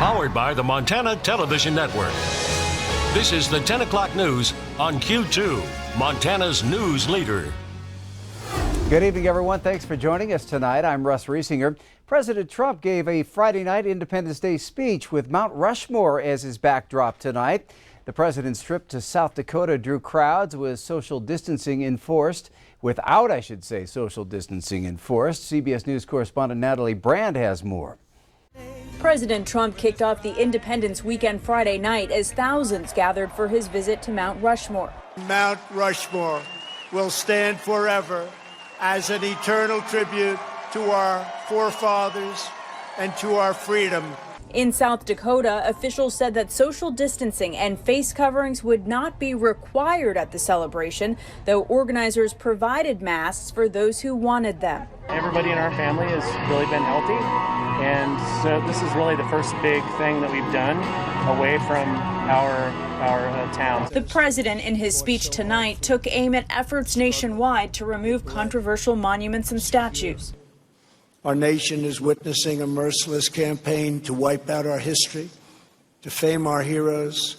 Powered by the Montana Television Network. This is the 10 o'clock news on Q2, Montana's news leader. Good evening, everyone. Thanks for joining us tonight. I'm Russ Riesinger. President Trump gave a Friday night Independence Day speech with Mount Rushmore as his backdrop tonight. The president's trip to South Dakota drew crowds with social distancing enforced. Without, I should say, social distancing enforced. CBS News correspondent Natalie Brand has more. President Trump kicked off the Independence weekend Friday night as thousands gathered for his visit to Mount Rushmore. Mount Rushmore will stand forever as an eternal tribute to our forefathers and to our freedom. In South Dakota, officials said that social distancing and face coverings would not be required at the celebration, though organizers provided masks for those who wanted them. Everybody in our family has really been healthy, and so this is really the first big thing that we've done away from our town. The president, in his speech tonight, took aim at efforts nationwide to remove controversial monuments and statues. Our nation is witnessing a merciless campaign to wipe out our history, defame our heroes,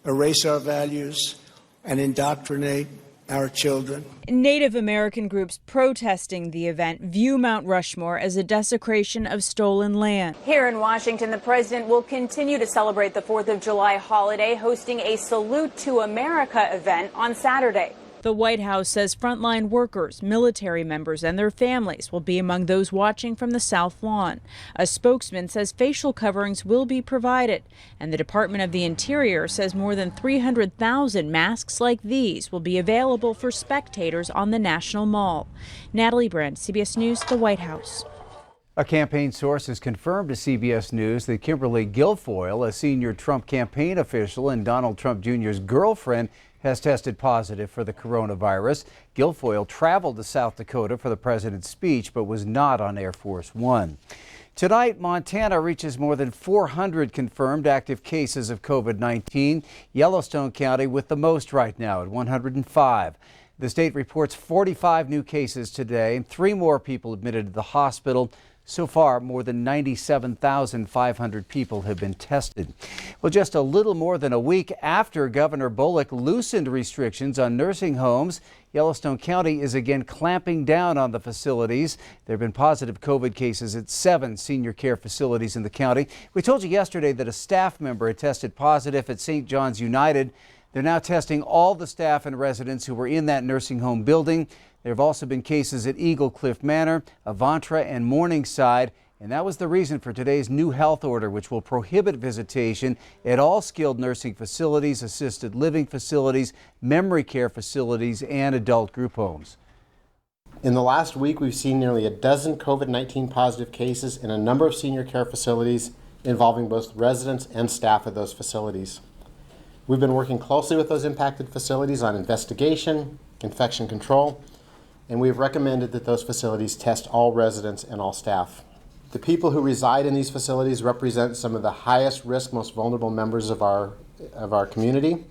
erase our values, and indoctrinate our children. Native American groups protesting the event view Mount Rushmore as a desecration of stolen land. Here in Washington, the president will continue to celebrate the 4th of July holiday, hosting a Salute to America event on Saturday. The White House says frontline workers, military members, and their families will be among those watching from the South Lawn. A spokesman says facial coverings will be provided, and the Department of the Interior says more than 300,000 masks like these will be available for spectators on the National Mall. Natalie Brand, CBS News, the White House. A campaign source has confirmed to CBS News that Kimberly Guilfoyle, a senior Trump campaign official and Donald Trump Jr.'s girlfriend, has tested positive for the coronavirus. Guilfoyle traveled to South Dakota for the president's speech, but was not on Air Force One. Tonight, Montana reaches more than 400 confirmed active cases of COVID-19. Yellowstone County with the most right now at 105. The state reports 45 new cases today, and 3 more people admitted to the hospital. So far, more than 97,500 people have been tested. Well, just a little more than a week after Governor Bullock loosened restrictions on nursing homes, Yellowstone County is again clamping down on the facilities. There have been positive COVID cases at 7 senior care facilities in the county. We told you yesterday that a staff member had tested positive at St. John's United. They're now testing all the staff and residents who were in that nursing home building. There have also been cases at Eagle Cliff Manor, Avantra, and Morningside, and that was the reason for today's new health order, which will prohibit visitation at all skilled nursing facilities, assisted living facilities, memory care facilities, and adult group homes. In the last week, we've seen nearly a dozen COVID-19 positive cases in a number of senior care facilities involving both residents and staff at those facilities. We've been working closely with those impacted facilities on investigation, infection control, and we've recommended that those facilities test all residents and all staff. The people who reside in these facilities represent some of the highest risk, most vulnerable members of our community,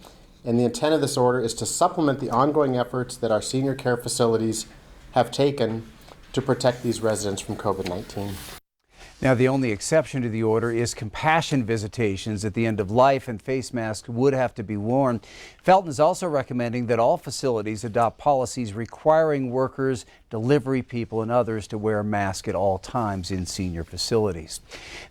and the intent of this order is to supplement the ongoing efforts that our senior care facilities have taken to protect these residents from COVID-19. Now, the only exception to the order is compassion visitations at the end of life, and face masks would have to be worn. Felton is also recommending that all facilities adopt policies requiring workers, delivery people, and others to wear a mask at all times in senior facilities.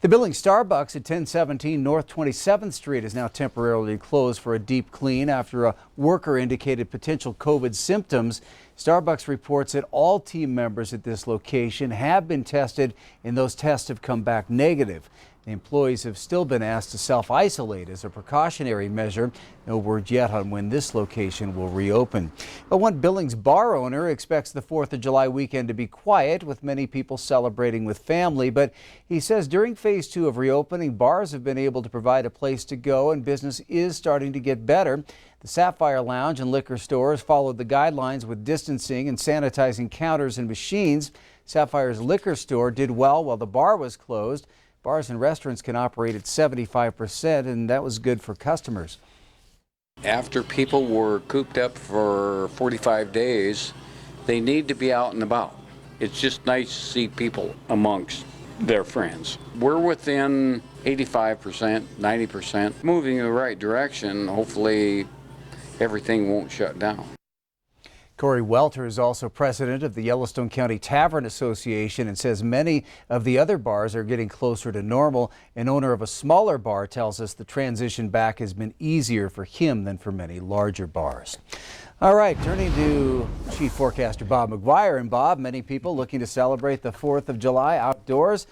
The Billings Starbucks at 1017 North 27th Street is now temporarily closed for a deep clean after a worker indicated potential COVID symptoms. Starbucks reports that all team members at this location have been tested, and those tests have come back negative. The employees have still been asked to self-isolate as a precautionary measure. No word yet on when this location will reopen. But one Billings bar owner expects the 4th of July weekend to be quiet, with many people celebrating with family. But he says during phase 2 of reopening, bars have been able to provide a place to go, and business is starting to get better. The Sapphire Lounge and liquor stores followed the guidelines with distancing and sanitizing counters and machines. Sapphire's liquor store did well while the bar was closed. Bars and restaurants can operate at 75%, and that was good for customers. After people were cooped up for 45 days, they need to be out and about. It's just nice to see people amongst. their friends. We're within 85%, 90%, moving in the right direction. Hopefully everything won't shut down. Corey Welter is also president of the Yellowstone County Tavern Association and says many of the other bars are getting closer to normal. An owner of a smaller bar tells us the transition back has been easier for him than for many larger bars. All right, turning to Chief Forecaster Bob McGuire. And Bob, many people looking to celebrate the 4th of July outdoors.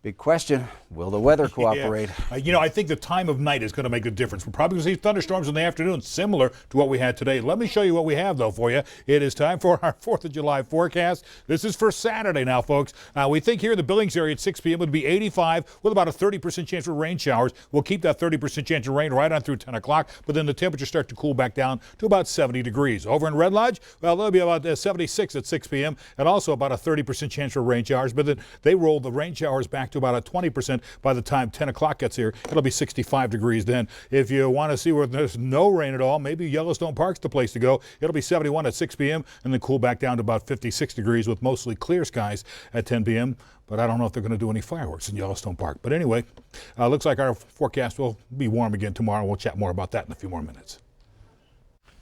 Big question, will the weather cooperate? Yeah. I think the time of night is going to make a difference. We're probably going to see thunderstorms in the afternoon, similar to what we had today. Let me show you what we have, though, for you. It is time for our 4th of July forecast. This is for Saturday now, folks. We think here in the Billings area at 6 p.m. it would be 85 with about a 30% chance for rain showers. We'll keep that 30% chance of rain right on through 10 o'clock, but then the temperatures start to cool back down to about 70 degrees. Over in Red Lodge, well, there'll be about 76 at 6 p.m. and also about a 30% chance for rain showers, but then they roll the rain showers back to about a 20% by the time 10 o'clock gets here. It'll be 65 degrees then. If you want to see where there's no rain at all, maybe Yellowstone Park's the place to go. It'll be 71 at 6 p.m. and then cool back down to about 56 degrees with mostly clear skies at 10 p.m. But I don't know if they're going to do any fireworks in Yellowstone Park. But anyway, looks like our forecast will be warm again tomorrow. We'll chat more about that in a few more minutes.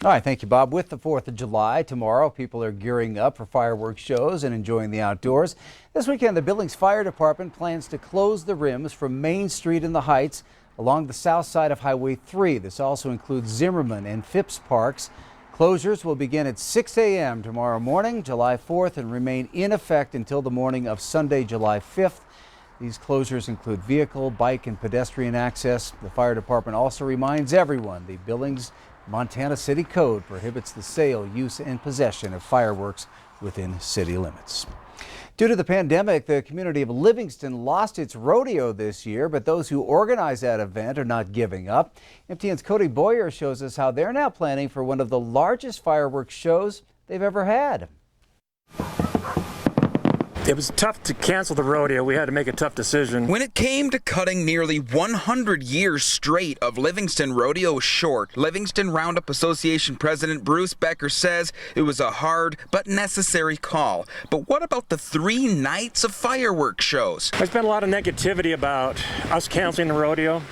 All right, thank you, Bob. With the 4th of July tomorrow, people are gearing up for fireworks shows and enjoying the outdoors. This weekend, the Billings Fire Department plans to close the rims from Main Street in the Heights along the south side of Highway 3. This also includes Zimmerman and Phipps Parks. Closures will begin at 6 a.m. tomorrow morning, July 4th, and remain in effect until the morning of Sunday, July 5th. These closures include vehicle, bike, and pedestrian access. The fire department also reminds everyone the Billings Montana City Code prohibits the sale, use, and possession of fireworks within city limits. Due to the pandemic, the community of Livingston lost its rodeo this year, but those who organize that event are not giving up. MTN's Cody Boyer shows us how they're now planning for one of the largest fireworks shows they've ever had. It was tough to cancel the rodeo. We had to make a tough decision. When it came to cutting nearly 100 years straight of Livingston rodeo short, Livingston Roundup Association President Bruce Becker says it was a hard but necessary call. But what about the 3 nights of fireworks shows? There's been a lot of negativity about us canceling the rodeo.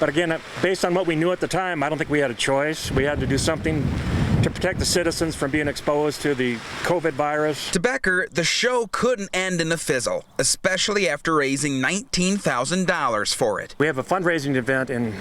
But again, based on what we knew at the time, I don't think we had a choice. We had to do something to protect the citizens from being exposed to the COVID virus. To Becker, the show couldn't end in a fizzle, especially after raising $19,000 for it. We have a fundraising event in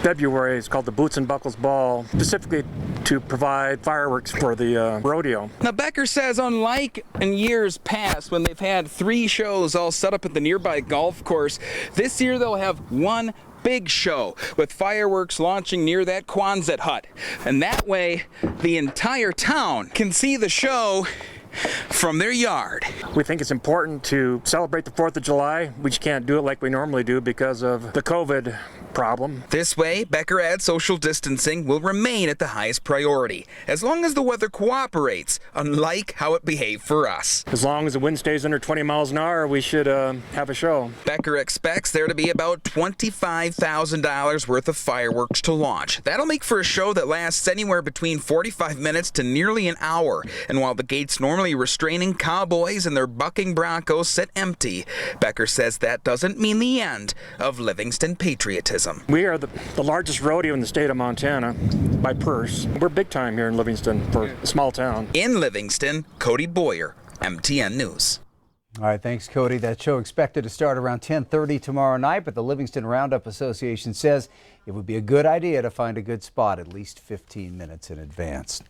February. It's called the Boots and Buckles Ball, specifically to provide fireworks for the rodeo. Now, Becker says unlike in years past when they've had 3 shows all set up at the nearby golf course, this year they'll have one big show with fireworks launching near that Quonset hut. And that way, the entire town can see the show from their yard. We think it's important to celebrate the 4th of July. We just can't do it like we normally do because of the COVID problem. This way, Becker adds social distancing will remain at the highest priority, as long as the weather cooperates, unlike how it behaved for us. As long as the wind stays under 20 miles an hour, we should have a show. Becker expects there to be about $25,000 worth of fireworks to launch. That'll make for a show that lasts anywhere between 45 minutes to nearly an hour. And while the gates normally restraining cowboys and their bucking broncos sit empty, Becker says that doesn't mean the end of Livingston patriotism. We are the largest rodeo in the state of Montana by purse. We're big time here in Livingston for a small town. In Livingston, Cody Boyer, MTN News. All right, thanks, Cody. That show expected to start around 10:30 tomorrow night, but the Livingston Roundup Association says it would be a good idea to find a good spot at least 15 minutes in advance.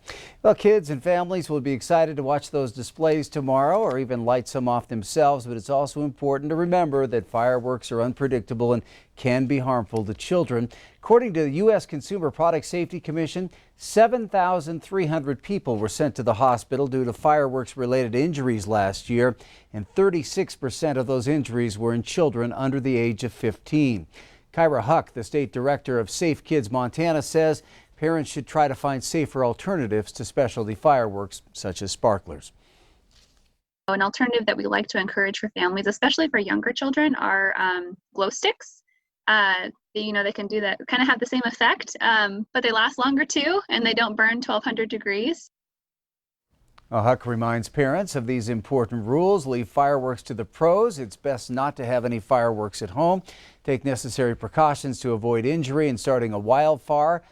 Well, kids and families will be excited to watch those displays tomorrow or even light some off themselves, but it's also important to remember that fireworks are unpredictable and can be harmful to children. According to the U.S. Consumer Product Safety Commission, 7,300 people were sent to the hospital due to fireworks-related injuries last year, and 36% of those injuries were in children under the age of 15. Kyra Huck, the state director of Safe Kids Montana, says parents should try to find safer alternatives to specialty fireworks, such as sparklers. An alternative that we like to encourage for families, especially for younger children, are glow sticks. They can do that, kind of have the same effect, but they last longer too, and they don't burn 1,200 degrees. Huck reminds parents of these important rules. Leave fireworks to the pros. It's best not to have any fireworks at home. Take necessary precautions to avoid injury and starting a wildfire,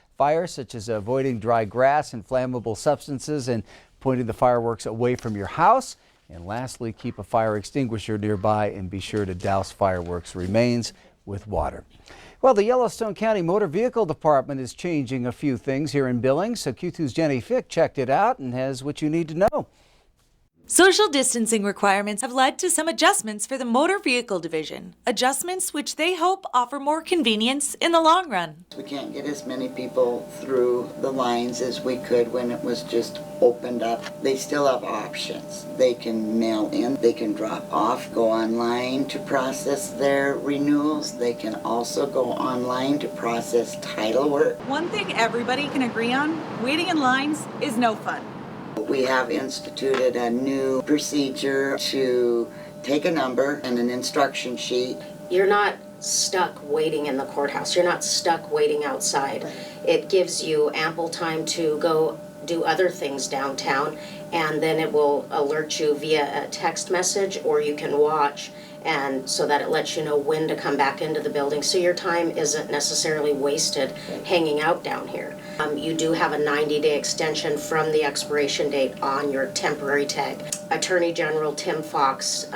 such as avoiding dry grass and flammable substances and pointing the fireworks away from your house. And lastly, keep a fire extinguisher nearby and be sure to douse fireworks remains with water. Well, the Yellowstone County Motor Vehicle Department is changing a few things here in Billings, so Q2's Jenny Fick checked it out and has what you need to know. Social distancing requirements have led to some adjustments for the Motor Vehicle Division, adjustments which they hope offer more convenience in the long run. We can't get as many people through the lines as we could when it was just opened up. They still have options. They can mail in, they can drop off, go online to process their renewals. They can also go online to process title work. One thing everybody can agree on, waiting in lines is no fun. We have instituted a new procedure to take a number and an instruction sheet. You're not stuck waiting in the courthouse. You're not stuck waiting outside. Right. It gives you ample time to go do other things downtown, and then it will alert you via a text message, or you can watch, and so that it lets you know when to come back into the building, so your time isn't necessarily wasted hanging out down here. You do have a 90-day extension from the expiration date on your temporary tag. Attorney General Tim Fox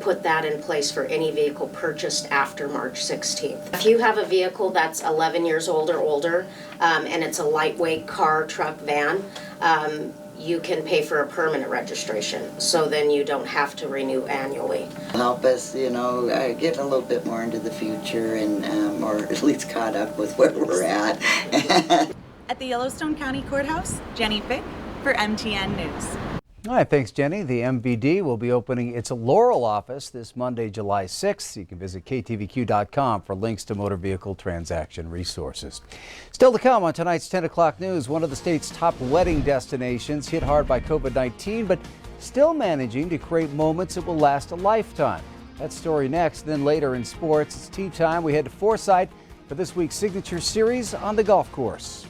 put that in place for any vehicle purchased after March 16th. If you have a vehicle that's 11 years old or older, and it's a lightweight car, truck, van, you can pay for a permanent registration, so then you don't have to renew annually. Help us, get a little bit more into the future and or at least caught up with where we're at. At the Yellowstone County Courthouse, Jenny Fick for MTN News. All right, thanks, Jenny. The MVD will be opening its Laurel office this Monday, July 6th. You can visit ktvq.com for links to motor vehicle transaction resources. Still to come on tonight's 10 o'clock news, one of the state's top wedding destinations hit hard by COVID-19, but still managing to create moments that will last a lifetime. That story next. Then later in sports, it's tea time. We head to Forsyth for this week's Signature Series on the golf course.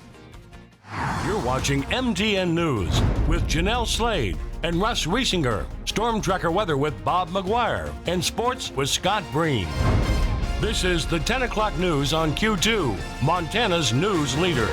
You're watching MTN News with Janelle Slade and Russ Riesinger. Storm Tracker weather with Bob McGuire. And sports with Scott Breen. This is the 10 o'clock news on Q2, Montana's news leader.